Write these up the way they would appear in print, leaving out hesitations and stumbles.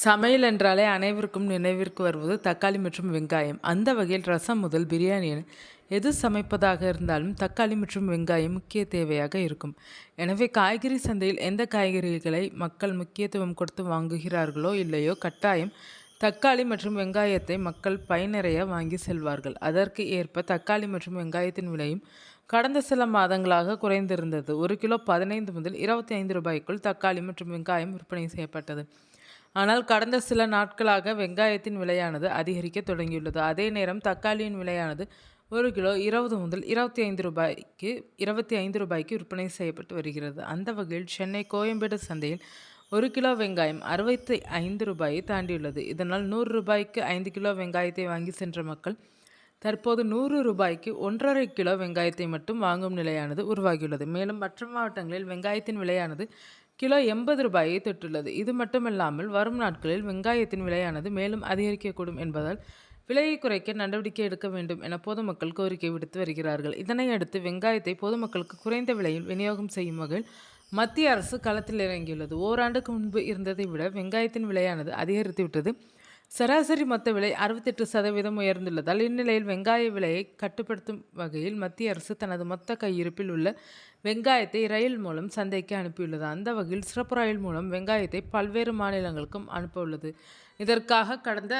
சமையல் என்றாலே அனைவருக்கும் நினைவிற்கு வருவது தக்காளி மற்றும் வெங்காயம். அந்த வகையில் ரசம் முதல் பிரியாணி என எது சமைப்பதாக இருந்தாலும் தக்காளி மற்றும் வெங்காயம் முக்கிய தேவையாக இருக்கும். எனவே காய்கறி சந்தையில் எந்த காய்கறிகளை மக்கள் முக்கியத்துவம் கொடுத்து வாங்குகிறார்களோ இல்லையோ கட்டாயம் தக்காளி மற்றும் வெங்காயத்தை மக்கள் நிறைய வாங்கி செல்வார்கள். அதற்கு ஏற்ப தக்காளி மற்றும் வெங்காயத்தின் விலையும் கடந்த சில மாதங்களாக குறைந்திருந்தது. 1 கிலோ 15 முதல் 25 ரூபாய்க்குள் தக்காளி மற்றும் வெங்காயம் விற்பனை செய்யப்பட்டது. ஆனால் கடந்த சில நாட்களாக வெங்காயத்தின் விலையானது அதிகரிக்க தொடங்கியுள்ளது. அதே நேரம் தக்காளியின் விலையானது 1 கிலோ 20 முதல் 25 ரூபாய்க்கு விற்பனை செய்யப்பட்டு வருகிறது. அந்த வகையில் சென்னை கோயம்பேடு சந்தையில் 1 கிலோ வெங்காயம் 65 ரூபாயை தாண்டியுள்ளது. இதனால் 100 ரூபாய்க்கு 5 கிலோ வெங்காயத்தை வாங்கி சென்ற மக்கள் தற்போது 100 ரூபாய்க்கு 1.5 கிலோ வெங்காயத்தை மட்டும் வாங்கும் நிலையானது உருவாகியுள்ளது. மேலும் மற்ற மாவட்டங்களில் வெங்காயத்தின் விலையானது கிலோ 80 ரூபாயை தொட்டுள்ளது. இது மட்டுமல்லாமல் வரும் நாட்களில் வெங்காயத்தின் விலையானது மேலும் அதிகரிக்கக்கூடும் என்பதால் விலையை குறைக்க நடவடிக்கை எடுக்க வேண்டும் என பொதுமக்கள் கோரிக்கை விடுத்து வருகிறார்கள். இதனையடுத்து வெங்காயத்தை பொதுமக்களுக்கு குறைந்த விலையில் விநியோகம் செய்யும் வகையில் மத்திய அரசு களத்தில் இறங்கியுள்ளது. ஓராண்டுக்கு முன்பு இருந்ததை விட வெங்காயத்தின் விலையானது அதிகரித்துவிட்டது. சராசரி மொத்த விலை 68% உயர்ந்துள்ளதால் இந்நிலையில் வெங்காய விலையை கட்டுப்படுத்தும் வகையில் மத்திய அரசு தனது மொத்த கையிருப்பில் உள்ள வெங்காயத்தை ரயில் மூலம் சந்தைக்கு அனுப்பியுள்ளது. அந்த வகையில் சிறப்பு ரயில் மூலம் வெங்காயத்தை பல்வேறு மாநிலங்களுக்கும் அனுப்ப உள்ளது. இதற்காக கடந்த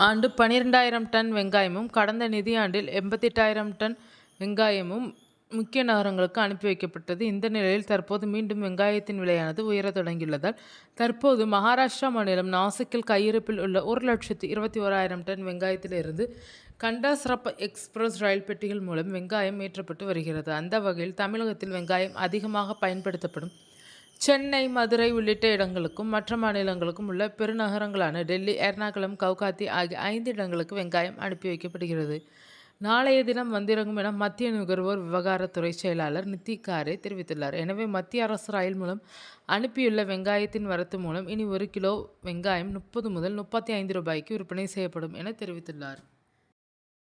ஆண்டு 12,000 டன் வெங்காயமும் கடந்த நிதியாண்டில் 88,000 டன் வெங்காயமும் முக்கிய நகரங்களுக்கு அனுப்பி வைக்கப்பட்டது. இந்த நிலையில் தற்போது மீண்டும் வெங்காயத்தின் விலையானது உயரத் தொடங்கியுள்ளதால் தற்போது மகாராஷ்டிரா மாநிலம் நாசிக்கில் கையிருப்பில் உள்ள 1,21,000 டன் வெங்காயத்திலிருந்து கண்டா சிறப்பு எக்ஸ்பிரஸ் ரயில் பெட்டிகள் மூலம் வெங்காயம் ஏற்றப்பட்டு வருகிறது. அந்த வகையில் தமிழகத்தில் வெங்காயம் அதிகமாக பயன்படுத்தப்படும் சென்னை, மதுரை உள்ளிட்ட இடங்களுக்கும் மற்ற மாநிலங்களுக்கும் உள்ள பெருநகரங்களான டெல்லி, எர்ணாகுளம், கவுகாத்தி ஆகிய 5 இடங்களுக்கு வெங்காயம் அனுப்பி வைக்கப்படுகிறது. நாளைய தினம் வந்திறங்கும் என மத்திய நுகர்வோர் விவகாரத்துறை செயலாளர் நித்தி காரே தெரிவித்துள்ளார். எனவே மத்திய அரசு ரயில் மூலம் அனுப்பியுள்ள வெங்காயத்தின் வரத்து மூலம் இனி 1 கிலோ வெங்காயம் 30 முதல் 35 ரூபாய்க்கு விற்பனை செய்யப்படும் என தெரிவித்துள்ளார்.